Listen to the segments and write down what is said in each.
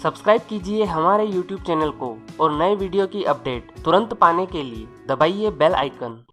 Subscribe कीजिए हमारे YouTube channel को और नए वीडियो की अपडेट तुरंत पाने के लिए दबाइए बेल आइकन।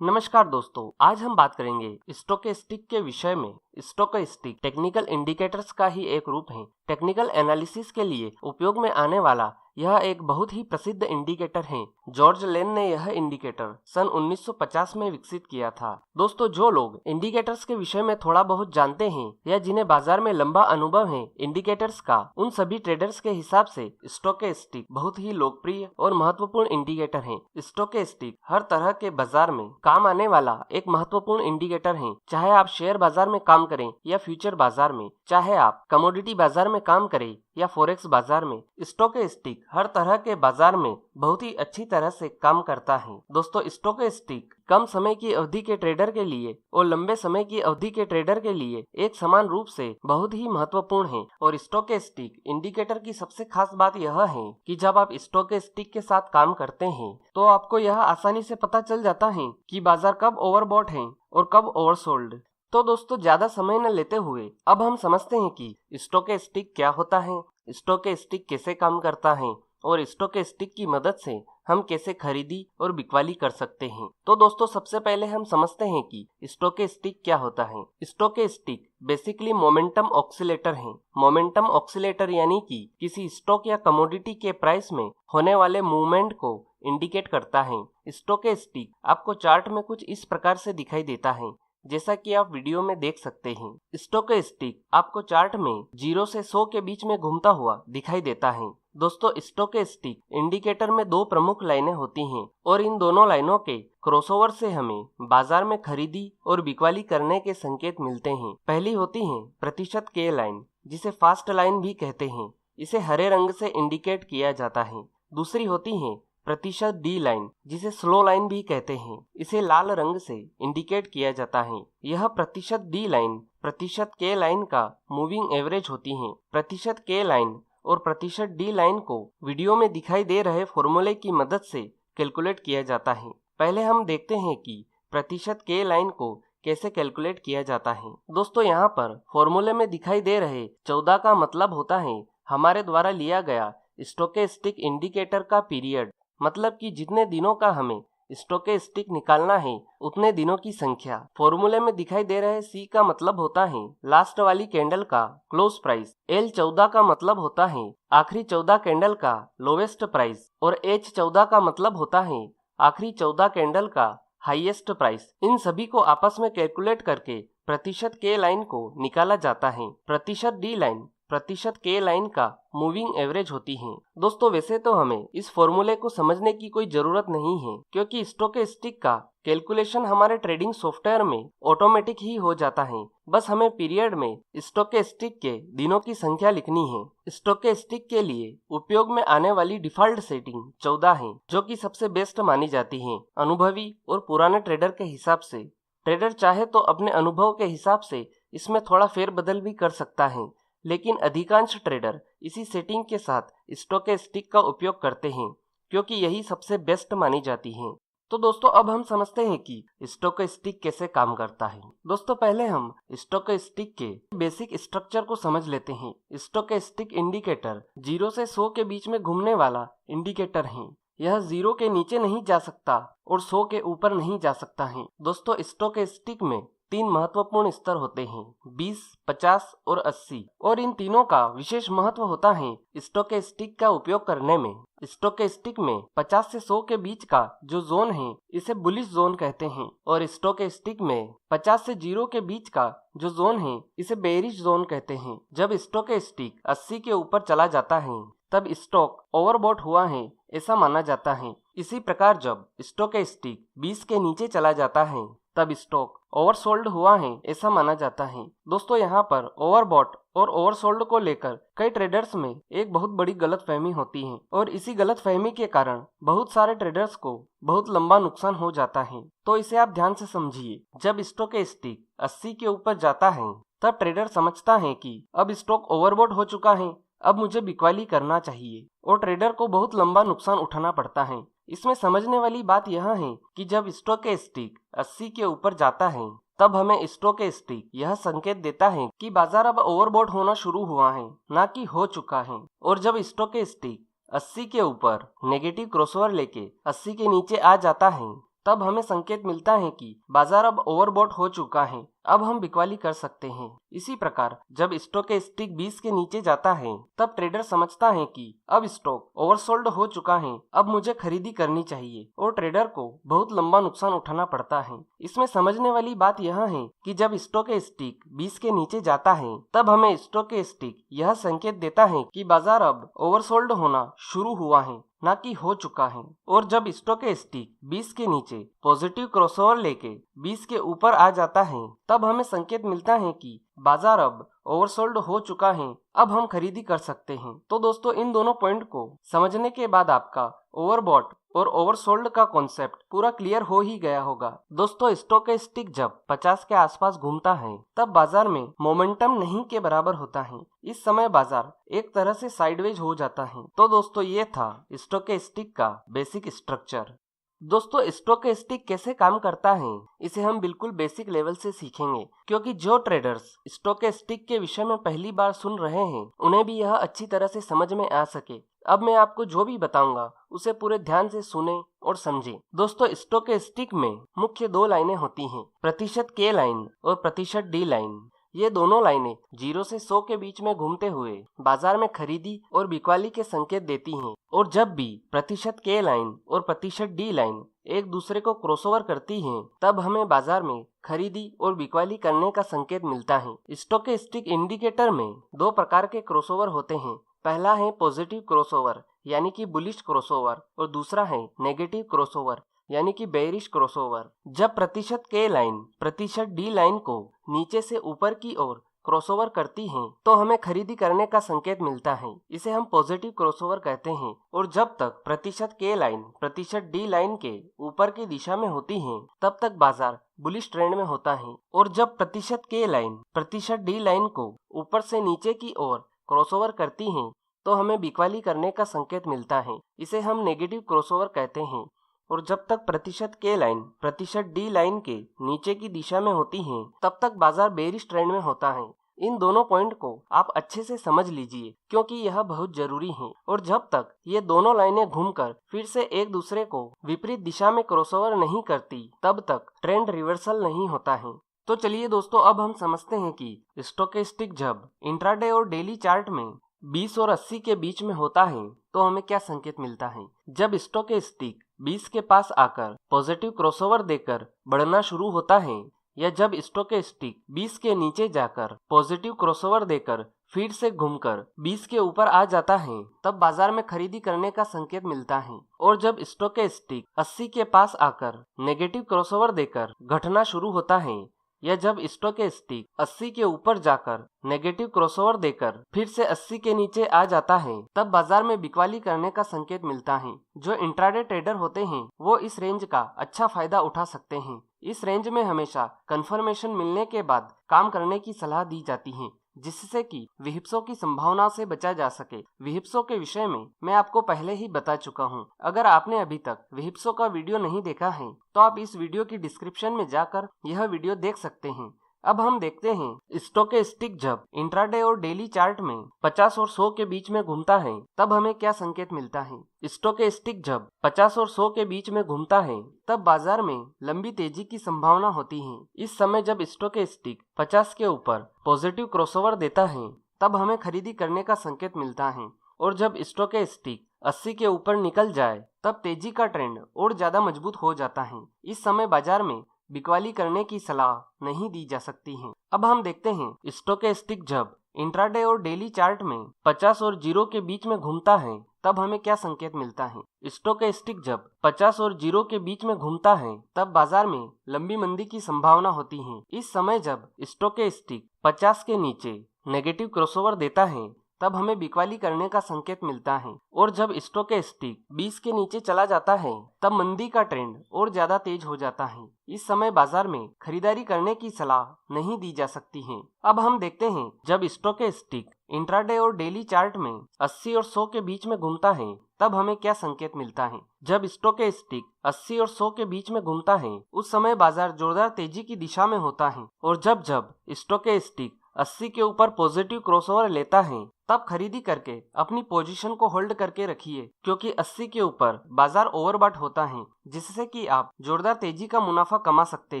नमस्कार दोस्तों, आज हम बात करेंगे स्टोकेस्टिक के विषय में। स्टोकेस्टिक टेक्निकल इंडिकेटर्स का ही एक रूप है। टेक्निकल एनालिसिस के लिए उपयोग में आने वाला यह एक बहुत ही प्रसिद्ध इंडिकेटर है। जॉर्ज लेन ने यह इंडिकेटर सन 1950 में विकसित किया था। दोस्तों, जो लोग इंडिकेटर्स के विषय में थोड़ा बहुत जानते हैं या जिन्हें बाजार में लंबा अनुभव है इंडिकेटर्स का, उन सभी ट्रेडर्स के हिसाब से स्टोकेस्टिक बहुत ही लोकप्रिय और महत्वपूर्ण इंडिकेटर है। स्टोकेस्टिक हर तरह के बाजार में काम आने वाला एक महत्वपूर्ण इंडिकेटर है। चाहे आप शेयर बाजार में काम करें या फ्यूचर बाजार में, चाहे आप कमोडिटी बाजार में काम करें या फॉरेक्स बाजार में, स्टोकेस्टिक हर तरह के बाजार में बहुत ही अच्छी तरह से काम करता है। दोस्तों, स्टोकेस्टिक कम समय की अवधि के ट्रेडर के लिए और लंबे समय की अवधि के ट्रेडर के लिए एक समान रूप से बहुत ही महत्वपूर्ण है। और स्टोकेस्टिक इंडिकेटर की सबसे खास बात यह है कि जब आप स्टोकेस्टिक के साथ काम करते हैं तो आपको यह आसानी से पता चल जाता है कि बाजार कब ओवरबॉट है और कब ओवरसोल्ड। तो दोस्तों, ज्यादा समय न लेते हुए अब हम समझते हैं कि स्टोकेस्टिक क्या होता है, स्टोकेस्टिक कैसे काम करता है और स्टोकेस्टिक की मदद से हम कैसे खरीदी और बिकवाली कर सकते हैं। तो दोस्तों, सबसे पहले हम समझते हैं कि स्टोकेस्टिक क्या होता है। स्टोकेस्टिक बेसिकली मोमेंटम ऑक्सीलेटर है। मोमेंटम ऑक्सीलेटर यानी कि किसी स्टॉक या कमोडिटी के प्राइस में होने वाले मूवमेंट को इंडिकेट करता है। स्टोकेस्टिक आपको चार्ट में कुछ इस प्रकार से दिखाई देता है, जैसा कि आप वीडियो में देख सकते हैं। स्टोकेस्टिक आपको चार्ट में 0 से 100 के बीच में घूमता हुआ दिखाई देता है। दोस्तों, स्टोकेस्टिक इंडिकेटर में दो प्रमुख लाइनें होती हैं और इन दोनों लाइनों के क्रॉसओवर से हमें बाजार में खरीदी और बिकवाली करने के संकेत मिलते हैं। पहली होती है प्रतिशत के लाइन, जिसे फास्ट लाइन भी कहते हैं। इसे हरे रंग से इंडिकेट किया जाता है। दूसरी होती है प्रतिशत डी लाइन, जिसे स्लो लाइन भी कहते हैं। इसे लाल रंग से इंडिकेट किया जाता है। यह प्रतिशत डी लाइन प्रतिशत के लाइन का मूविंग एवरेज होती है। प्रतिशत के लाइन और प्रतिशत डी लाइन को वीडियो में दिखाई दे रहे फॉर्मूले की मदद से कैलकुलेट किया जाता है। पहले हम देखते हैं कि प्रतिशत के लाइन को कैसे कैलकुलेट किया जाता है। दोस्तों, यहाँ पर फॉर्मूले में दिखाई दे रहे 14 का मतलब होता है हमारे द्वारा लिया गया स्टोकेस्टिक इंडिकेटर का पीरियड, मतलब कि जितने दिनों का हमें स्टोकेस्टिक निकालना है उतने दिनों की संख्या। फॉर्मूले में दिखाई दे रहे सी का मतलब होता है लास्ट वाली कैंडल का क्लोज प्राइस। एल 14 का मतलब होता है आखिरी 14 कैंडल का लोवेस्ट प्राइस और एच 14 का मतलब होता है आखिरी 14 कैंडल का हाईएस्ट प्राइस। इन सभी को आपस में कैलकुलेट करके प्रतिशत के लाइन को निकाला जाता है। प्रतिशत डी लाइन प्रतिशत के लाइन का मूविंग एवरेज होती है। दोस्तों, वैसे तो हमें इस फॉर्मूले को समझने की कोई जरूरत नहीं है, क्योंकि स्टोकेस्टिक का कैलकुलेशन हमारे ट्रेडिंग सॉफ्टवेयर में ऑटोमेटिक ही हो जाता है। बस हमें पीरियड में स्टोकेस्टिक के दिनों की संख्या लिखनी है। स्टोकेस्टिक के लिए उपयोग में आने वाली डिफॉल्ट सेटिंग 14 है, जो कि सबसे बेस्ट मानी जाती है अनुभवी और पुराने ट्रेडर के हिसाब से। ट्रेडर चाहे तो अपने अनुभव के हिसाब से इसमें थोड़ा फेरबदल भी कर सकता है, लेकिन अधिकांश ट्रेडर इसी सेटिंग के साथ स्टोकेस्टिक का उपयोग करते हैं, क्योंकि यही सबसे बेस्ट मानी जाती है। तो दोस्तों, अब हम समझते हैं कि स्टोकेस्टिक कैसे काम करता है। दोस्तों, पहले हम स्टोकेस्टिक के बेसिक स्ट्रक्चर को समझ लेते हैं। स्टोकेस्टिक इंडिकेटर 0 से 100 के बीच में घूमने वाला इंडिकेटर है। यह 0 के नीचे नहीं जा सकता और 100 के ऊपर नहीं जा सकता है। दोस्तों, स्टोकेस्टिक में 3 महत्वपूर्ण स्तर होते हैं, 20, 50 और 80, और इन तीनों का विशेष महत्व होता है स्टोकेस्टिक का उपयोग करने में। स्टोकेस्टिक में 50 से 100 के बीच का जो जोन है इसे बुलिश जोन कहते हैं, और स्टोकेस्टिक में 50 से 0 के बीच का जो जोन है इसे बेयरिश जोन कहते हैं। जब स्टोकेस्टिक 80 के ऊपर चला जाता है तब स्टॉक ओवरबॉट हुआ है ऐसा माना जाता है। इसी प्रकार जब स्टोकेस्टिक 20 के नीचे चला जाता है तब स्टॉक ओवरसोल्ड हुआ है ऐसा माना जाता है। दोस्तों, यहाँ पर ओवरबॉट और ओवरसोल्ड को लेकर कई ट्रेडर्स में एक बहुत बड़ी गलतफहमी होती है, और इसी गलतफहमी के कारण बहुत सारे ट्रेडर्स को बहुत लंबा नुकसान हो जाता है। तो इसे आप ध्यान से समझिए। जब स्टोकेस्टिक 80 के ऊपर जाता है तब ट्रेडर समझता है कि अब स्टॉक ओवरबॉट हो चुका है, अब मुझे बिकवाली करना चाहिए और ट्रेडर को बहुत लंबा नुकसान उठाना पड़ता है। इसमें समझने वाली बात यह है कि जब स्टोकेस्टिक 80 के ऊपर जाता है तब हमें स्टोकेस्टिक यह संकेत देता है कि बाजार अब ओवरबॉट होना शुरू हुआ है, ना कि हो चुका है। और जब स्टोकेस्टिक 80 के ऊपर नेगेटिव क्रॉसओवर लेके 80 के नीचे आ जाता है तब हमें संकेत मिलता है कि बाजार अब ओवरबॉट हो चुका है, अब हम बिकवाली कर सकते हैं। इसी प्रकार जब स्टोकेस्टिक 20 के नीचे जाता है तब ट्रेडर समझता है कि अब स्टॉक ओवरसोल्ड हो चुका है, अब मुझे खरीदी करनी चाहिए और ट्रेडर को बहुत लंबा नुकसान उठाना पड़ता है। इसमें समझने वाली बात यह है कि जब स्टोकेस्टिक 20 के नीचे जाता है तब हमें स्टोकेस्टिक यह संकेत देता है कि बाजार अब ओवरसोल्ड होना शुरू हुआ है, ना कि हो चुका है। और जब स्टोकेस्टिक 20 के नीचे पॉजिटिव क्रॉसओवर लेके 20 के ऊपर आ जाता है तब हमें संकेत मिलता है कि बाजार अब ओवरसोल्ड हो चुका है, अब हम खरीदी कर सकते हैं। तो दोस्तों, इन दोनों पॉइंट को समझने के बाद आपका ओवरबॉट और ओवरसोल्ड का कॉन्सेप्ट पूरा क्लियर हो ही गया होगा। दोस्तों, स्टोकेस्टिक जब 50 के आसपास घूमता है तब बाजार में मोमेंटम नहीं के बराबर होता है। इस समय बाजार एक तरह से साइडवेज हो जाता है। तो दोस्तों, ये था स्टोकेस्टिक का बेसिक स्ट्रक्चर। दोस्तों, स्टोकेस्टिक कैसे काम करता है इसे हम बिल्कुल बेसिक लेवल से सीखेंगे, क्योंकि जो ट्रेडर्स स्टोकेस्टिक के विषय में पहली बार सुन रहे हैं उन्हें भी यह अच्छी तरह से समझ में आ सके। अब मैं आपको जो भी बताऊंगा उसे पूरे ध्यान से सुने और समझें। दोस्तों, स्टोकेस्टिक में मुख्य दो लाइनें होती हैं, प्रतिशत के लाइन और प्रतिशत डी लाइन। ये दोनों लाइनें 0 से 100 के बीच में घूमते हुए बाजार में खरीदी और बिकवाली के संकेत देती हैं। और जब भी प्रतिशत के लाइन और प्रतिशत डी लाइन एक दूसरे को क्रॉसओवर करती हैं तब हमें बाजार में खरीदी और बिकवाली करने का संकेत मिलता है। स्टोकेस्टिक इंडिकेटर में दो प्रकार के क्रॉसओवर होते हैं। पहला है पॉजिटिव क्रॉसओवर यानी कि बुलिश क्रॉसओवर, और दूसरा है नेगेटिव क्रॉसओवर यानी कि बेयरिश क्रॉसओवर। जब प्रतिशत के लाइन प्रतिशत डी लाइन को नीचे से ऊपर की ओर क्रॉसओवर करती हैं तो हमें खरीदी करने का संकेत मिलता है, इसे हम पॉजिटिव क्रॉसओवर कहते हैं। और जब तक प्रतिशत के लाइन प्रतिशत डी लाइन के ऊपर की दिशा में होती हैं तब तक बाजार बुलिश ट्रेंड में होता है। और जब प्रतिशत के लाइन प्रतिशत डी लाइन को ऊपर से नीचे की ओर क्रॉसओवर करती हैं तो हमें बिकवाली करने का संकेत मिलता है, इसे हम नेगेटिव क्रॉसओवर कहते हैं। और जब तक प्रतिशत के लाइन प्रतिशत डी लाइन के नीचे की दिशा में होती हैं तब तक बाजार बेरिश ट्रेंड में होता है। इन दोनों पॉइंट को आप अच्छे से समझ लीजिए, क्योंकि यह बहुत जरूरी है। और जब तक ये दोनों लाइनें घूमकर फिर से एक दूसरे को विपरीत दिशा में क्रॉसओवर नहीं करती तब तक ट्रेंड रिवर्सल नहीं होता है। तो चलिए दोस्तों, अब हम समझते हैं कि स्टोकेस्टिक जब इंट्राडे और डेली चार्ट में 20 और 80 के बीच में होता है तो हमें क्या संकेत मिलता है। जब स्टोकेस्टिक 20 के पास आकर पॉजिटिव क्रॉसओवर देकर बढ़ना शुरू होता है, या जब स्टोकेस्टिक 20 के नीचे जाकर पॉजिटिव क्रॉसओवर देकर फिर से घूमकर 20 के ऊपर आ जाता है, तब बाजार में खरीदी करने का संकेत मिलता है। और जब स्टोकेस्टिक 80 के पास आकर नेगेटिव क्रॉसओवर देकर घटना शुरू होता है, या जब स्टोकेस्टिक 80 के ऊपर जाकर नेगेटिव क्रॉसओवर देकर फिर से 80 के नीचे आ जाता है, तब बाजार में बिकवाली करने का संकेत मिलता है। जो इंट्राडे ट्रेडर होते हैं वो इस रेंज का अच्छा फायदा उठा सकते हैं। इस रेंज में हमेशा कंफर्मेशन मिलने के बाद काम करने की सलाह दी जाती है, जिससे कि विहिप्सों की संभावना से बचा जा सके। विहिप्सों के विषय में मैं आपको पहले ही बता चुका हूं। अगर आपने अभी तक विहिप्सों का वीडियो नहीं देखा है तो आप इस वीडियो की डिस्क्रिप्शन में जाकर यह वीडियो देख सकते हैं। अब हम देखते हैं स्टोकेस्टिक जब इंट्राडे और डेली चार्ट में 50 और 100 के बीच में घूमता है तब हमें क्या संकेत मिलता है। स्टोकेस्टिक जब 50 और 100 के बीच में घूमता है तब बाजार में लंबी तेजी की संभावना होती है। इस समय जब स्टोकेस्टिक 50 के ऊपर पॉजिटिव क्रॉसओवर देता है तब हमें खरीदी करने का संकेत मिलता है। और जब स्टोकेस्टिक 80 के ऊपर निकल जाए तब तेजी का ट्रेंड और ज्यादा मजबूत हो जाता है। इस समय बाजार में बिकवाली करने की सलाह नहीं दी जा सकती है। अब हम देखते हैं स्टोकेस्टिक जब इंट्राडे और डेली चार्ट में 50 और 0 के बीच में घूमता है तब हमें क्या संकेत मिलता है। स्टोकेस्टिक जब 50 और 0 के बीच में घूमता है तब बाजार में लंबी मंदी की संभावना होती है। इस समय जब स्टोकेस्टिक 50 के नीचे नेगेटिव क्रॉसओवर देता है तब हमें बिकवाली करने का संकेत मिलता है, और जब स्टोकेस्टिक 20 के नीचे चला जाता है तब मंदी का ट्रेंड और ज्यादा तेज हो जाता है। इस समय बाजार में खरीदारी करने की सलाह नहीं दी जा सकती है। अब हम देखते हैं जब स्टोकेस्टिक इंट्राडे और डेली चार्ट में 80 और 100 के बीच में घूमता है तब हमें क्या संकेत मिलता है। जब स्टोकेस्टिक 80 और 100 के बीच में घूमता है उस समय बाजार जोरदार तेजी की दिशा में होता है, और जब जब स्टोकेस्टिक 80 के ऊपर पॉजिटिव क्रॉसओवर लेता है तब खरीदी करके अपनी पोजीशन को होल्ड करके रखिए, क्योंकि 80 के ऊपर बाजार ओवरबॉट होता है, जिससे कि आप जोरदार तेजी का मुनाफा कमा सकते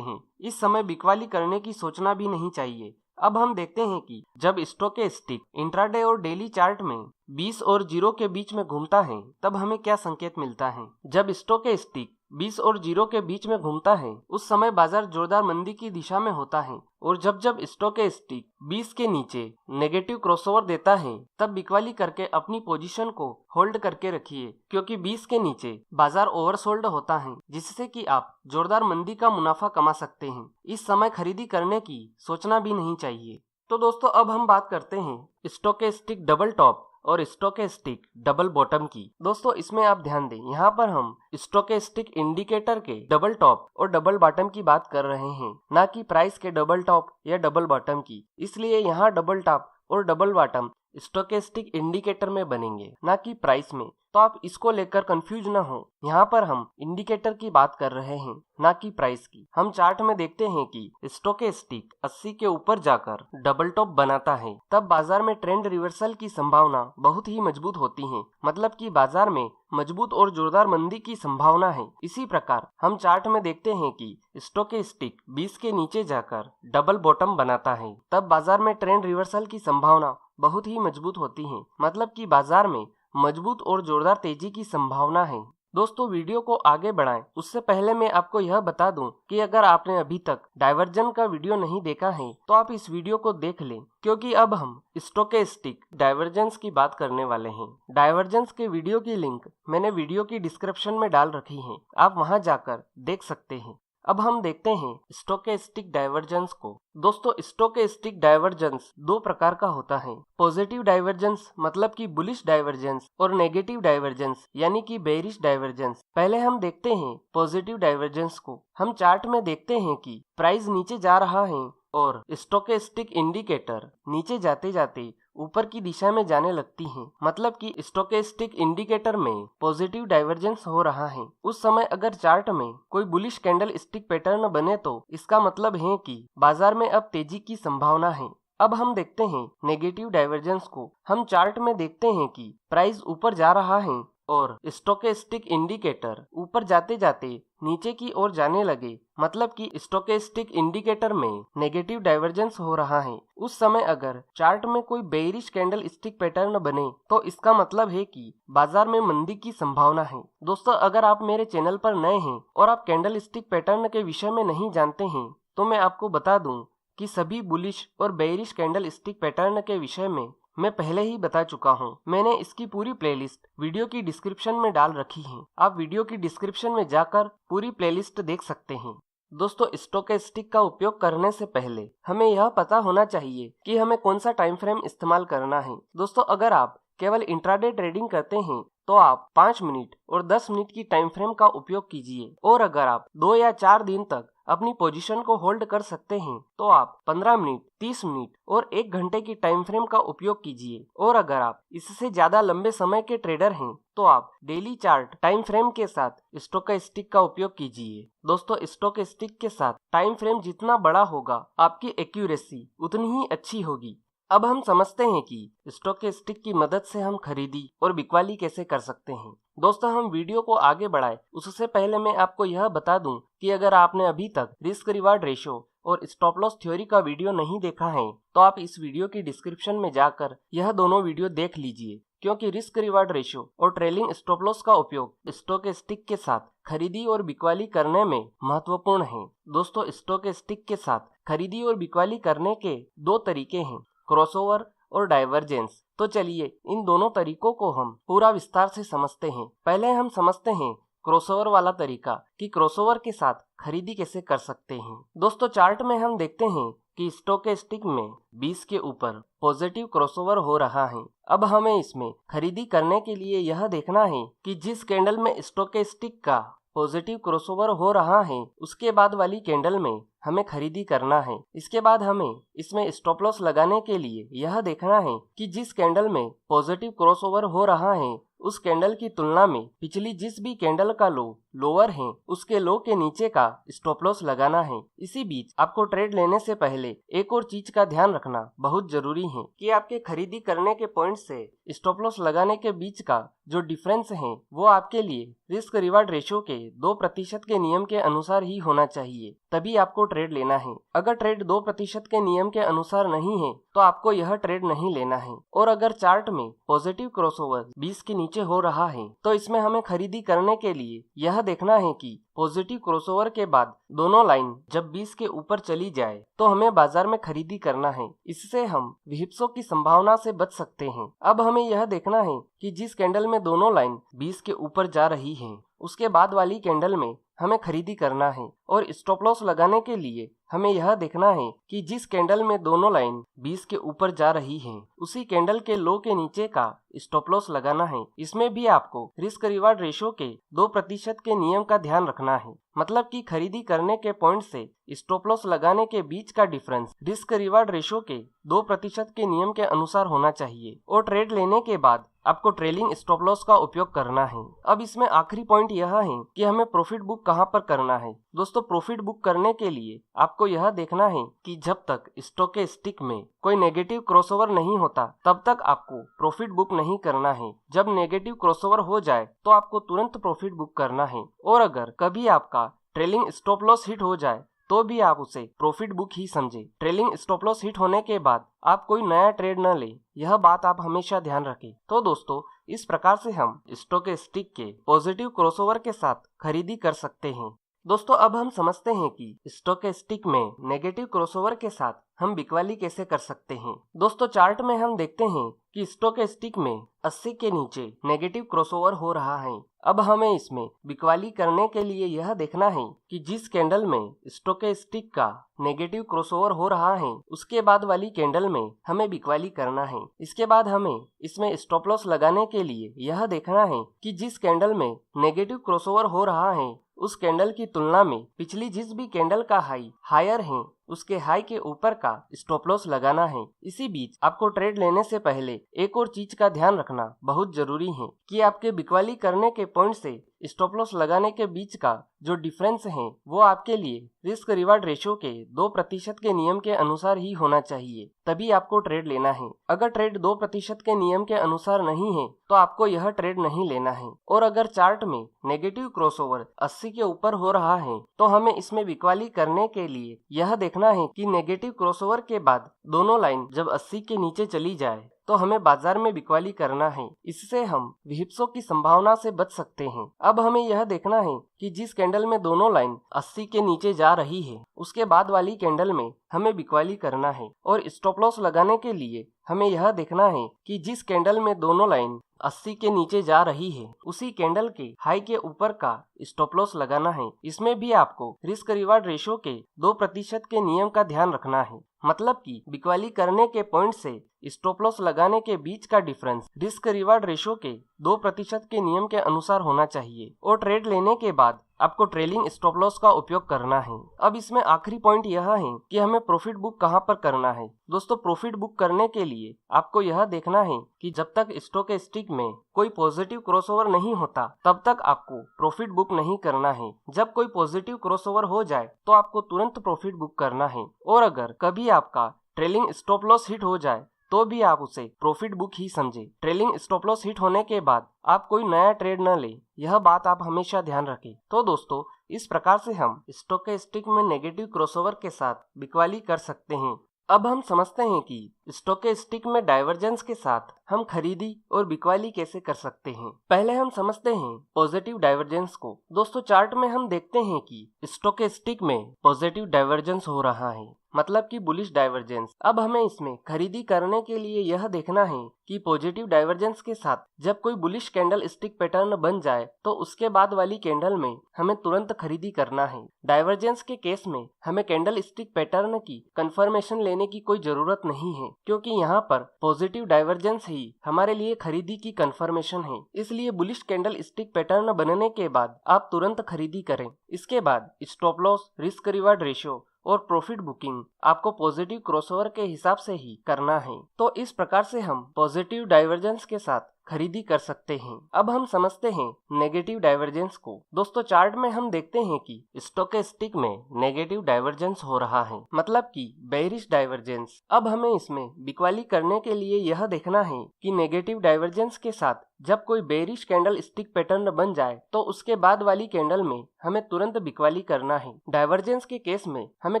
हैं। इस समय बिकवाली करने की सोचना भी नहीं चाहिए। अब हम देखते हैं कि जब स्टोकेस्टिक इंट्राडे और डेली चार्ट में 20 और 0 के बीच में घूमता है तब हमें क्या संकेत मिलता है। जब स्टोकेस्टिक 20 और 0 के बीच में घूमता है उस समय बाजार जोरदार मंदी की दिशा में होता है, और जब जब स्टोकेस्टिक 20 के नीचे नेगेटिव क्रॉसओवर देता है तब बिकवाली करके अपनी पोजीशन को होल्ड करके रखिए, क्योंकि 20 के नीचे बाजार ओवरसोल्ड होता है, जिससे कि आप जोरदार मंदी का मुनाफा कमा सकते हैं। इस समय खरीदी करने की सोचना भी नहीं चाहिए। तो दोस्तों अब हम बात करते हैं स्टोकेस्टिक डबल टॉप और स्टोकेस्टिक डबल बॉटम की। दोस्तों इसमें आप ध्यान दें, यहाँ पर हम स्टोकेस्टिक इंडिकेटर के डबल टॉप और डबल बॉटम की बात कर रहे हैं, ना कि प्राइस के डबल टॉप या डबल बॉटम की। इसलिए यहाँ डबल टॉप और डबल बॉटम स्टोकेस्टिक इंडिकेटर में बनेंगे, ना कि प्राइस में। तो आप इसको लेकर कंफ्यूज न हो। यहाँ पर हम इंडिकेटर की बात कर रहे हैं, ना कि प्राइस की। हम चार्ट में देखते हैं कि स्टोकेस्टिक 80 के ऊपर जाकर डबल टॉप बनाता है तब बाजार में ट्रेंड रिवर्सल की संभावना बहुत ही मजबूत होती है, मतलब कि बाजार में मजबूत और जोरदार मंदी की संभावना है। इसी प्रकार हम चार्ट में देखते हैं कि स्टोकेस्टिक 20 के नीचे जाकर डबल बॉटम बनाता है तब बाजार में ट्रेंड रिवर्सल की संभावना बहुत ही मजबूत होती है, मतलब कि बाजार में मजबूत और जोरदार तेजी की संभावना है। दोस्तों वीडियो को आगे बढ़ाएं उससे पहले मैं आपको यह बता दूं कि अगर आपने अभी तक डाइवर्जन का वीडियो नहीं देखा है तो आप इस वीडियो को देख लें, क्योंकि अब हम स्टोकेस्टिक डाइवर्जेंस की बात करने वाले हैं। डाइवर्जेंस के वीडियो की लिंक मैंने वीडियो की डिस्क्रिप्शन में डाल रखी है, आप वहां जाकर देख सकते हैं। अब हम देखते हैं स्टोकेस्टिक डाइवर्जेंस को। दोस्तों स्टोकेस्टिक डाइवर्जेंस दो प्रकार का होता है। पॉजिटिव डाइवर्जेंस मतलब कि बुलिश डाइवर्जेंस, और नेगेटिव डाइवर्जेंस यानी कि बेरिश डाइवर्जेंस। पहले हम देखते हैं पॉजिटिव डाइवर्जेंस को। हम चार्ट में देखते हैं कि प्राइस नीचे जा रहा है और स्टोकेस्टिक इंडिकेटर नीचे जाते जाते ऊपर की दिशा में जाने लगती है, मतलब कि स्टोकेस्टिक इंडिकेटर में पॉजिटिव डाइवर्जेंस हो रहा है। उस समय अगर चार्ट में कोई बुलिश कैंडल स्टिक पैटर्न बने तो इसका मतलब है कि बाजार में अब तेजी की संभावना है। अब हम देखते हैं नेगेटिव डाइवर्जेंस को। हम चार्ट में देखते हैं कि प्राइस ऊपर जा रहा है और स्टोकेस्टिक इंडिकेटर ऊपर जाते जाते नीचे की ओर जाने लगे, मतलब कि स्टोकेस्टिक इंडिकेटर में नेगेटिव डाइवर्जेंस हो रहा है। उस समय अगर चार्ट में कोई बेयरिश कैंडल स्टिक पैटर्न बने तो इसका मतलब है कि बाजार में मंदी की संभावना है। दोस्तों अगर आप मेरे चैनल पर नए हैं और आप कैंडल स्टिक पैटर्न के विषय में नहीं जानते हैं तो मैं आपको बता दूं कि सभी बुलिश और बेयरिश कैंडल स्टिक पैटर्न के विषय में मैं पहले ही बता चुका हूँ। मैंने इसकी पूरी प्लेलिस्ट वीडियो की डिस्क्रिप्शन में डाल रखी है, आप वीडियो की डिस्क्रिप्शन में जाकर पूरी प्लेलिस्ट देख सकते हैं। दोस्तों स्टोकेस्टिक का उपयोग करने से पहले हमें यह पता होना चाहिए कि हमें कौन सा टाइम फ्रेम इस्तेमाल करना है। दोस्तों अगर आप केवल इंट्राडे ट्रेडिंग करते हैं तो आप 5 मिनट और 10 मिनट की टाइम फ्रेम का उपयोग कीजिए, और अगर आप 2 या 4 दिन तक अपनी पोजीशन को होल्ड कर सकते हैं तो आप 15 मिनट, 30 मिनट और 1 घंटे की टाइम फ्रेम का उपयोग कीजिए, और अगर आप इससे ज्यादा लंबे समय के ट्रेडर हैं तो आप डेली चार्ट टाइम फ्रेम के साथ स्टोकेस्टिक का उपयोग कीजिए। दोस्तों स्टोकेस्टिक के साथ टाइम फ्रेम जितना बड़ा होगा आपकी एक्यूरेसी उतनी ही अच्छी होगी। अब हम समझते हैं कि स्टोकेस्टिक की मदद से हम खरीदी और बिकवाली कैसे कर सकते हैं। दोस्तों हम वीडियो को आगे बढ़ाएं उससे पहले मैं आपको यह बता दूं कि अगर आपने अभी तक रिस्क रिवार्ड रेशियो और स्टॉप लॉस थ्योरी का वीडियो नहीं देखा है तो आप इस वीडियो की डिस्क्रिप्शन में जाकर यह दोनों वीडियो देख लीजिए, क्योंकि रिस्क रिवार्ड रेशियो और ट्रेलिंग स्टॉप लॉस का उपयोग स्टोकेस्टिक के साथ खरीदी और बिकवाली करने में महत्वपूर्ण है। दोस्तों स्टोकेस्टिक के साथ खरीदी और बिकवाली करने के दो तरीके हैं, क्रॉसओवर और डाइवर्जेंस। तो चलिए इन दोनों तरीकों को हम पूरा विस्तार से समझते हैं। पहले हम समझते हैं क्रॉसओवर वाला तरीका कि क्रॉसओवर के साथ खरीदी कैसे कर सकते हैं। दोस्तों चार्ट में हम देखते हैं कि स्टोकेस्टिक में 20 के ऊपर पॉजिटिव क्रॉसओवर हो रहा है। अब हमें इसमें खरीदी करने के लिए यह देखना है कि जिस कैंडल में स्टोकेस्टिक का पॉजिटिव क्रॉसओवर हो रहा है उसके बाद वाली कैंडल में हमें खरीदी करना है। इसके बाद हमें इसमें स्टॉप लॉस लगाने के लिए यह देखना है कि जिस कैंडल में पॉजिटिव क्रॉसओवर हो रहा है उस कैंडल की तुलना में पिछली जिस भी कैंडल का लो लोअर है उसके लो के नीचे का स्टॉप लॉस लगाना है। इसी बीच आपको ट्रेड लेने से पहले एक और चीज का ध्यान रखना बहुत जरूरी है कि आपके खरीदी करने के पॉइंट से स्टॉप लॉस लगाने के बीच का जो डिफरेंस है वो आपके लिए रिस्क रिवार्ड रेशियो के 2% के नियम के अनुसार ही होना चाहिए, तभी आपको ट्रेड लेना है। अगर ट्रेड 2% के नियम के अनुसार नहीं है तो आपको यह ट्रेड नहीं लेना है। और अगर चार्ट में पॉजिटिव क्रॉसओवर 20 के नीचे हो रहा है तो इसमें हमें खरीदी करने के लिए यह देखना है कि पॉजिटिव क्रॉसओवर के बाद दोनों लाइन जब 20 के ऊपर चली जाए तो हमें बाजार में खरीदी करना है। इससे हम विहिप्सों की संभावना से बच सकते हैं। अब हमें यह देखना है कि जिस कैंडल में दोनों लाइन 20 के ऊपर जा रही है उसके बाद वाली कैंडल में हमें खरीदी करना है। और स्टॉप लॉस लगाने के लिए हमें यह देखना है कि जिस कैंडल में दोनों लाइन 20 के ऊपर जा रही है उसी कैंडल के लो के नीचे का स्टॉप लॉस लगाना है। इसमें भी आपको रिस्क रिवार्ड रेशियो के 2% के नियम का ध्यान रखना है, मतलब कि खरीदी करने के पॉइंट से स्टॉप लॉस लगाने के बीच का डिफरेंस रिस्क रिवार्ड रेशियो के 2% के नियम के अनुसार होना चाहिए। और ट्रेड लेने के बाद आपको ट्रेलिंग स्टॉप लॉस का उपयोग करना है। अब इसमें आखिरी पॉइंट यह है कि हमें प्रॉफिट बुक कहां पर करना है। दोस्तों, प्रॉफिट बुक करने के लिए आपको यह देखना है कि जब तक स्टोकेस्टिक में कोई नेगेटिव क्रॉसओवर नहीं होता तब तक आपको प्रॉफिट बुक नहीं करना है। जब नेगेटिव क्रॉसओवर हो जाए तो आपको तुरंत प्रॉफिट बुक करना है। और अगर कभी आपका ट्रेलिंग स्टॉप लॉस हिट हो जाए तो भी आप उसे प्रॉफिट बुक ही समझे। ट्रेलिंग स्टॉप लॉस हिट होने के बाद आप कोई नया ट्रेड न ले, यह बात आप हमेशा ध्यान रखें। तो दोस्तों, इस प्रकार से हम स्टोकेस्टिक के पॉजिटिव क्रॉसओवर के साथ खरीदी कर सकते हैं। दोस्तों, अब हम समझते हैं कि स्टोकेस्टिक में नेगेटिव क्रॉसओवर के साथ हम बिकवाली कैसे कर सकते हैं। दोस्तों, चार्ट में हम देखते हैं कि स्टोकेस्टिक में 80 के नीचे नेगेटिव क्रॉसओवर हो रहा है। अब हमें इसमें बिकवाली करने के लिए यह देखना है कि जिस कैंडल में स्टोकेस्टिक का नेगेटिव क्रॉसओवर हो रहा है उसके बाद वाली कैंडल में हमें बिकवाली करना है। इसके बाद हमें इसमें स्टॉप लॉस लगाने के लिए यह देखना है कि जिस कैंडल में नेगेटिव क्रॉसओवर हो रहा है उस कैंडल की तुलना में पिछली जिस भी कैंडल का हाई हायर है उसके हाई के ऊपर का स्टॉप लॉस लगाना है। इसी बीच आपको ट्रेड लेने से पहले एक और चीज का ध्यान रखना बहुत जरूरी है कि आपके बिकवाली करने के पॉइंट से स्टॉप लॉस लगाने के बीच का जो डिफरेंस है वो आपके लिए रिस्क रिवार्ड रेशियो के 2% के नियम के अनुसार ही होना चाहिए, तभी आपको ट्रेड लेना है। अगर ट्रेड 2% के नियम के अनुसार नहीं है तो आपको यह ट्रेड नहीं लेना है। और अगर चार्ट में नेगेटिव क्रॉसओवर 80 के ऊपर हो रहा है तो हमें इसमें बिकवाली करने के लिए यह देखना है कि नेगेटिव क्रॉसओवर के बाद दोनों लाइन जब 80 के नीचे चली जाए तो हमें बाजार में बिकवाली करना है। इससे हम विहिप्सों की संभावना से बच सकते हैं। अब हमें यह देखना है कि जिस कैंडल में दोनों लाइन 80 के नीचे जा रही है उसके बाद वाली कैंडल में हमें बिकवाली करना है। और स्टॉप लॉस लगाने के लिए हमें यह देखना है कि जिस कैंडल में दोनों लाइन 80 के नीचे जा रही है उसी कैंडल के हाई के ऊपर का स्टॉप लॉस लगाना है। इसमें भी आपको रिस्क रिवार्ड रेशियो के 2% के नियम का ध्यान रखना है, मतलब कि बिकवाली करने के पॉइंट से स्टॉप लॉस लगाने के बीच का डिफरेंस रिस्क रिवार्ड रेशियो के 2% के नियम के अनुसार होना चाहिए। और ट्रेड लेने के बाद आपको ट्रेलिंग स्टॉप लॉस का उपयोग करना है। अब इसमें आखिरी पॉइंट यह है कि हमें प्रॉफिट बुक कहां पर करना है। दोस्तों, प्रॉफिट बुक करने के लिए आपको यह देखना है कि जब तक स्टोकेस्टिक में कोई पॉजिटिव क्रॉसओवर नहीं होता तब तक आपको प्रॉफिट बुक नहीं करना है। जब कोई पॉजिटिव क्रॉसओवर हो जाए तो आपको तुरंत प्रॉफिट बुक करना है। और अगर कभी आपका ट्रेलिंग स्टॉप लॉस हिट हो जाए तो भी आप उसे प्रॉफिट बुक ही समझे। ट्रेलिंग स्टॉप लॉस हिट होने के बाद आप कोई नया ट्रेड न ले, यह बात आप हमेशा ध्यान रखें। तो दोस्तों, इस प्रकार से हम स्टोकेस्टिक में नेगेटिव क्रॉसओवर के साथ बिकवाली कर सकते हैं। अब हम समझते हैं कि स्टोकेस्टिक में डाइवर्जेंस के साथ हम खरीदी और बिकवाली कैसे कर सकते हैं। पहले हम समझते हैं पॉजिटिव डाइवर्जेंस को। दोस्तों चार्ट में हम देखते हैं कि स्टोकेस्टिक में पॉजिटिव डाइवर्जेंस हो रहा है, मतलब कि बुलिश डाइवर्जेंस। अब हमें इसमें खरीदी करने के लिए यह देखना है कि पॉजिटिव डाइवर्जेंस के साथ जब कोई बुलिश कैंडल स्टिक पैटर्न बन जाए तो उसके बाद वाली कैंडल में हमें तुरंत खरीदी करना है। डाइवर्जेंस के केस में हमें कैंडल स्टिक पैटर्न की कंफर्मेशन लेने की कोई जरूरत नहीं है, क्योंकि यहाँ पर पॉजिटिव डाइवर्जेंस ही हमारे लिए खरीदी की कंफर्मेशन है। इसलिए बुलिश कैंडल स्टिक पैटर्न बनने के बाद आप तुरंत खरीदी करें। इसके बाद stop loss, risk reward ratio और प्रॉफिट बुकिंग आपको पॉजिटिव क्रॉसओवर के हिसाब से ही करना है। तो इस प्रकार से हम पॉजिटिव डाइवर्जेंस के साथ खरीदी कर सकते हैं। अब हम समझते हैं नेगेटिव डाइवर्जेंस को। दोस्तों चार्ट में हम देखते हैं कि स्टोकेस्टिक में नेगेटिव डाइवर्जेंस हो रहा है, मतलब कि बेयरिश डाइवर्जेंस। अब हमें इसमें बिकवाली करने के लिए यह देखना है कि नेगेटिव डाइवर्जेंस के साथ जब कोई बेयरिश कैंडल स्टिक पैटर्न बन जाए तो उसके बाद वाली कैंडल में हमें तुरंत बिकवाली करना है। डाइवर्जेंस के केस में हमें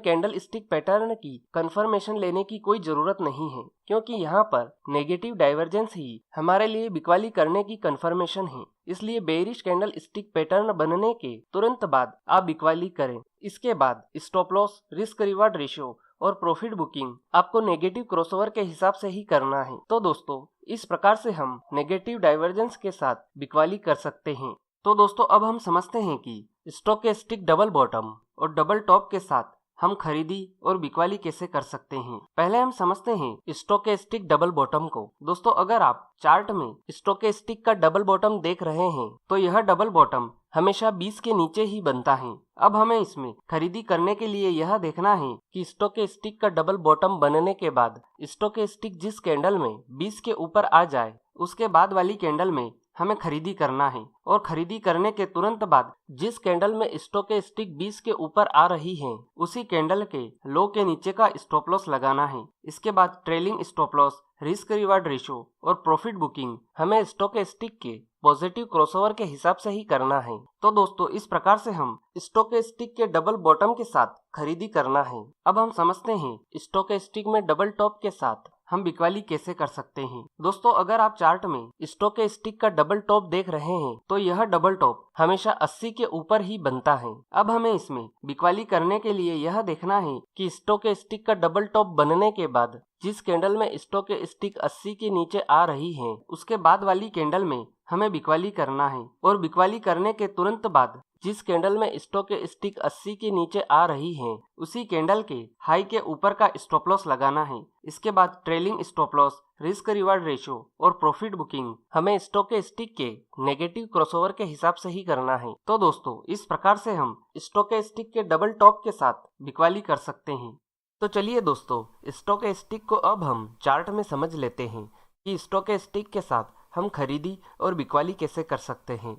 कैंडल स्टिक पैटर्न की कंफर्मेशन लेने की कोई जरूरत नहीं है, क्योंकि यहाँ पर नेगेटिव डाइवर्जेंस ही हमारे लिए बिकवाली करने की कंफर्मेशन है। इसलिए बेयरिश कैंडल स्टिक पैटर्न बनने के तुरंत बाद आप बिकवाली करें। इसके बाद stop loss, risk reward ratio और प्रॉफिट बुकिंग आपको नेगेटिव क्रॉसओवर के हिसाब से ही करना है। तो दोस्तों इस प्रकार से हम नेगेटिव डाइवर्जेंस के साथ बिकवाली कर सकते हैं। तो दोस्तों अब हम समझते हैं कि स्टोकेस्टिक डबल बॉटम और डबल टॉप के साथ हम खरीदी और बिकवाली कैसे कर सकते हैं। पहले हम समझते हैं स्टोकेस्टिक डबल बॉटम को। दोस्तों अगर आप चार्ट में स्टोकेस्टिक का डबल बॉटम देख रहे हैं तो यह डबल बॉटम हमेशा 20 के नीचे ही बनता है। अब हमें इसमें खरीदी करने के लिए यह देखना है कि स्टोकेस्टिक का डबल बॉटम बनने के बाद स्टोकेस्टिक जिस कैंडल में 20 के ऊपर आ जाए उसके बाद वाली कैंडल में हमें खरीदी करना है, और खरीदी करने के तुरंत बाद जिस कैंडल में स्टोकेस्टिक 20 के ऊपर आ रही है उसी कैंडल के लो के नीचे का स्टॉप लॉस लगाना है। इसके बाद trailing stop loss, risk reward ratio और प्रॉफिट बुकिंग हमें स्टोकेस्टिक के पॉजिटिव क्रॉसओवर के हिसाब से ही करना है। तो दोस्तों इस प्रकार से हम स्टोकेस्टिक के डबल बॉटम के साथ खरीदी करना है। अब हम समझते हैं स्टोकेस्टिक में डबल टॉप के साथ हम बिकवाली कैसे कर सकते हैं। दोस्तों अगर आप चार्ट में स्टोकेस्टिक का डबल टॉप देख रहे हैं तो यह डबल टॉप हमेशा 80 के ऊपर ही बनता है। अब हमें इसमें बिकवाली करने के लिए यह देखना है कि स्टोकेस्टिक का डबल टॉप बनने के बाद जिस कैंडल में स्टोकेस्टिक 80 के नीचे आ रही है उसके बाद वाली कैंडल में हमें बिकवाली करना है, और बिकवाली करने के तुरंत बाद जिस कैंडल में स्टोकेस्टिक 80 के नीचे आ रही है उसी कैंडल के हाई के ऊपर का स्टॉप लॉस लगाना है। इसके बाद trailing stop loss, risk reward ratio और प्रॉफिट बुकिंग हमें स्टोकेस्टिक के नेगेटिव क्रॉसओवर के हिसाब से ही करना है। तो दोस्तों इस प्रकार से हम स्टोकेस्टिक के डबल टॉप के साथ बिकवाली कर सकते हैं। तो चलिए दोस्तों स्टोकेस्टिक को अब हम चार्ट में समझ लेते हैं कि स्टोकेस्टिक के साथ हम खरीदी और बिकवाली कैसे कर सकते हैं।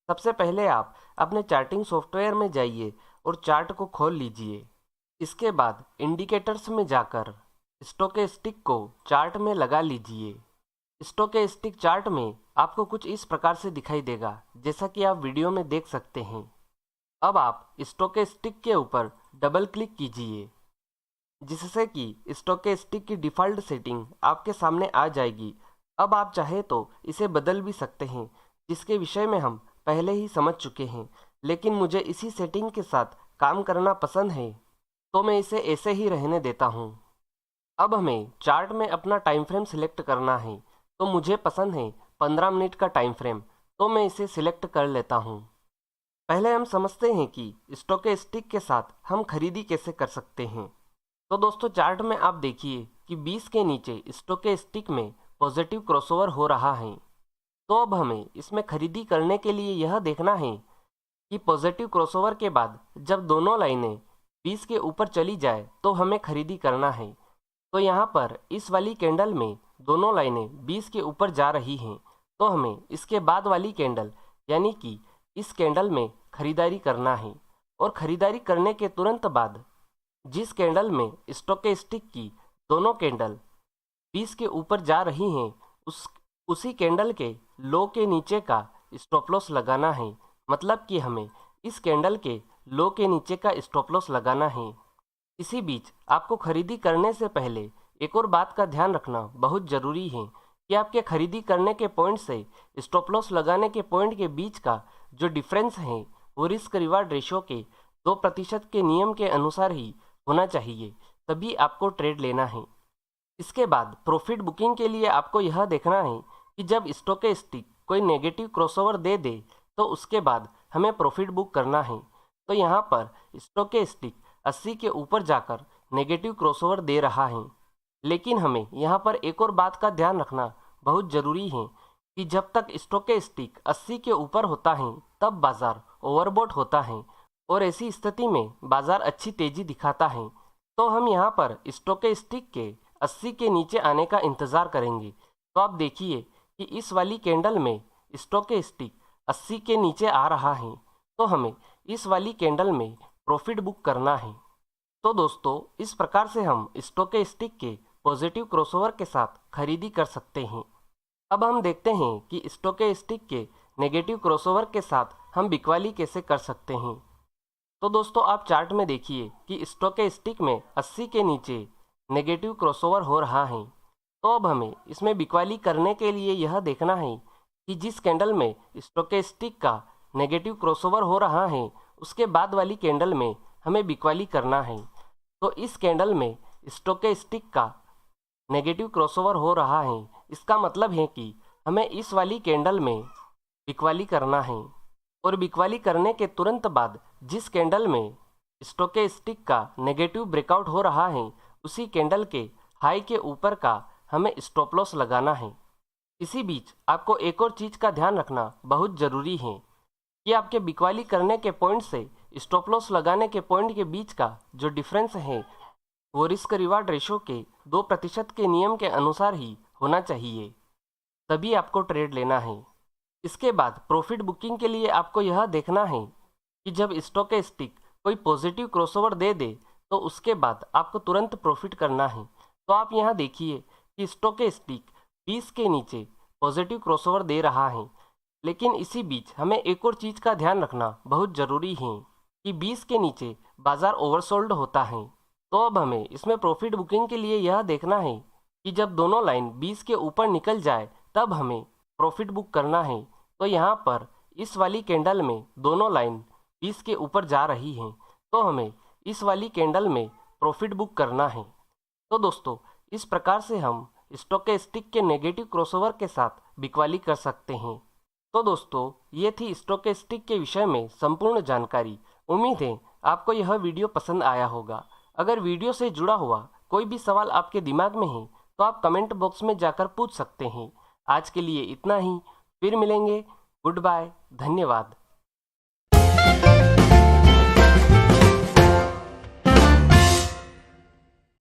सबसे पहले आप अपने चार्टिंग सॉफ्टवेयर में जाइए और चार्ट को खोल लीजिए। इसके बाद इंडिकेटर्स में जाकर स्टोकेस्टिक को चार्ट में लगा लीजिए। स्टोकेस्टिक चार्ट में आपको कुछ इस प्रकार से दिखाई देगा, जैसा कि आप वीडियो में देख सकते हैं। अब आप स्टोकेस्टिक के ऊपर डबल क्लिक कीजिए, जिससे कि स्टोकेस्टिक की डिफ़ॉल्ट सेटिंग आपके सामने आ जाएगी। अब आप चाहे तो इसे बदल भी सकते हैं, जिसके विषय में हम पहले ही समझ चुके हैं, लेकिन मुझे इसी सेटिंग के साथ काम करना पसंद है तो मैं इसे ऐसे ही रहने देता हूँ। अब हमें चार्ट में अपना टाइम फ्रेम सिलेक्ट करना है, तो मुझे पसंद है 15 मिनट का टाइम फ्रेम, तो मैं इसे सिलेक्ट कर लेता हूँ। पहले हम समझते हैं कि स्टोकेस्टिक के साथ हम खरीदी कैसे कर सकते हैं। तो दोस्तों चार्ट में आप देखिए कि 20 के नीचे स्टोकेस्टिक में पॉजिटिव क्रॉसओवर हो रहा है। तो अब हमें इसमें खरीदी करने के लिए यह देखना है कि पॉजिटिव क्रॉसओवर के बाद जब दोनों लाइनें 20 के ऊपर चली जाए तो हमें खरीदी करना है। तो यहाँ पर इस वाली कैंडल में दोनों लाइनें 20 के ऊपर जा रही हैं, तो हमें इसके बाद वाली कैंडल यानी कि इस कैंडल में खरीदारी करना है, और खरीदारी करने के तुरंत बाद जिस कैंडल में स्टोकेस्टिक की दोनों कैंडल 20 के ऊपर जा रही हैं उसी कैंडल के लो के नीचे का स्टॉप लॉस लगाना है। मतलब कि हमें इस कैंडल के लो के नीचे का स्टॉप लॉस लगाना है। इसी बीच आपको खरीदी करने से पहले एक और बात का ध्यान रखना बहुत ज़रूरी है कि आपके खरीदी करने के पॉइंट से स्टॉप लॉस लगाने के पॉइंट के बीच का जो डिफरेंस है वो रिस्क रिवार्ड रेशो के 2% के नियम के अनुसार ही होना चाहिए, तभी आपको ट्रेड लेना है। इसके बाद प्रॉफिट बुकिंग के लिए आपको यह देखना है कि जब स्टोकेस्टिक कोई नेगेटिव क्रॉसओवर दे दे तो उसके बाद हमें प्रॉफिट बुक करना है। तो यहाँ पर स्टोकेस्टिक 80 के ऊपर जाकर नेगेटिव क्रॉसओवर दे रहा है, लेकिन हमें यहाँ पर एक और बात का ध्यान रखना बहुत ज़रूरी है कि जब तक स्टोकेस्टिक 80 के ऊपर होता है तब बाज़ार ओवरबॉट होता है और ऐसी स्थिति में बाज़ार अच्छी तेज़ी दिखाता है। तो हम यहाँ पर स्टोकेस्टिक के 80 के नीचे आने का इंतज़ार करेंगे। तो आप देखिए कि इस वाली कैंडल में स्टोकेस्टिक 80 के नीचे आ रहा है, तो हमें इस वाली कैंडल में प्रॉफिट बुक करना है। तो दोस्तों, इस प्रकार से हम स्टोकेस्टिक के पॉजिटिव क्रॉसओवर के साथ खरीदी कर सकते हैं। अब हम देखते हैं कि स्टोकेस्टिक के नेगेटिव क्रॉसओवर के साथ हम बिकवाली कैसे कर सकते हैं। तो दोस्तों, आप चार्ट में देखिए कि स्टोकेस्टिक में 80 के नीचे नेगेटिव क्रॉसओवर हो रहा है। तो अब हमें इसमें बिकवाली करने के लिए यह देखना है कि जिस कैंडल में स्टोकेस्टिक का नेगेटिव क्रॉसओवर हो रहा है उसके बाद वाली कैंडल में हमें बिकवाली करना है। तो इस कैंडल में स्टोकेस्टिक का नेगेटिव क्रॉसओवर हो रहा है, इसका मतलब है कि हमें इस वाली कैंडल में बिकवाली करना है। और बिकवाली करने के तुरंत बाद जिस कैंडल में स्टोकेस्टिक का नेगेटिव ब्रेकआउट हो रहा है उसी कैंडल के हाई के ऊपर का हमें स्टॉप लॉस लगाना है। इसी बीच आपको एक और चीज़ का ध्यान रखना बहुत ज़रूरी है कि आपके बिकवाली करने के पॉइंट से स्टॉप लॉस लगाने के पॉइंट के बीच का जो डिफरेंस है वो रिस्क रिवार्ड रेशो के 2% के नियम के अनुसार ही होना चाहिए, तभी आपको ट्रेड लेना है। इसके बाद प्रॉफिट बुकिंग के लिए आपको यह देखना है कि जब स्टोकेस्टिक कोई पॉजिटिव क्रॉसओवर दे दे तो उसके बाद आपको तुरंत प्रॉफिट करना है। तो आप यहाँ देखिए कि स्टोकेस्टिक 20 के नीचे पॉजिटिव क्रॉसओवर दे रहा है, लेकिन इसी बीच हमें एक और चीज़ का ध्यान रखना बहुत ज़रूरी है कि 20 के नीचे बाज़ार ओवरसोल्ड होता है। तो अब हमें इसमें प्रॉफिट बुकिंग के लिए यह देखना है कि जब दोनों लाइन 20 के ऊपर निकल जाए तब हमें प्रॉफिट बुक करना है। तो यहाँ पर इस वाली कैंडल में दोनों लाइन 20 के ऊपर जा रही हैं, तो हमें इस वाली कैंडल में प्रॉफिट बुक करना है। तो दोस्तों, इस प्रकार से हम स्टोकेस्टिक के नेगेटिव क्रॉसओवर के साथ बिकवाली कर सकते हैं। तो दोस्तों, ये थी स्टोकेस्टिक के विषय में संपूर्ण जानकारी। उम्मीद है आपको यह वीडियो पसंद आया होगा। अगर वीडियो से जुड़ा हुआ कोई भी सवाल आपके दिमाग में है तो आप कमेंट बॉक्स में जाकर पूछ सकते हैं। आज के लिए इतना ही, फिर मिलेंगे। गुड बाय, धन्यवाद।